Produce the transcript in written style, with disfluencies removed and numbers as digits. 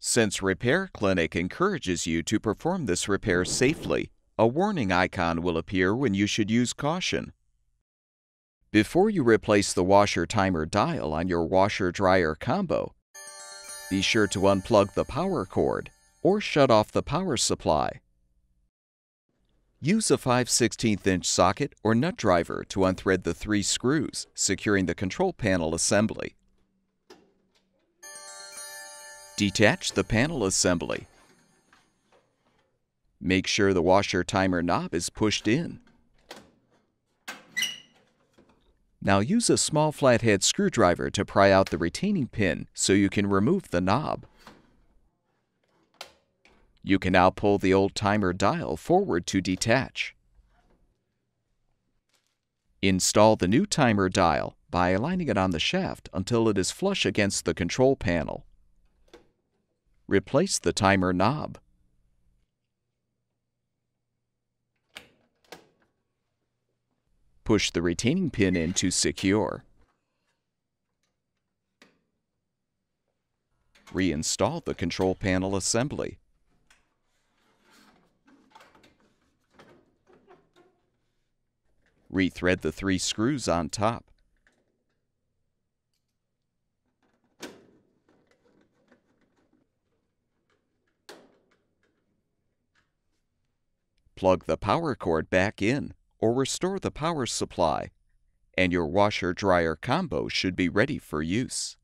Since Repair Clinic encourages you to perform this repair safely, a warning icon will appear when you should use caution. Before you replace the washer-timer dial on your washer-dryer combo, be sure to unplug the power cord or shut off the power supply. Use a 5/16" socket or nut driver to unthread the 3 screws securing the control panel assembly. Detach the panel assembly. Make sure the washer-timer knob is pushed in. Now use a small flathead screwdriver to pry out the retaining pin so you can remove the knob. You can now pull the old timer dial forward to detach. Install the new timer dial by aligning it on the shaft until it is flush against the control panel. Replace the timer knob. Push the retaining pin in to secure. Reinstall the control panel assembly. Rethread the 3 screws on top. Plug the power cord back in or restore the power supply, and your washer-dryer combo should be ready for use.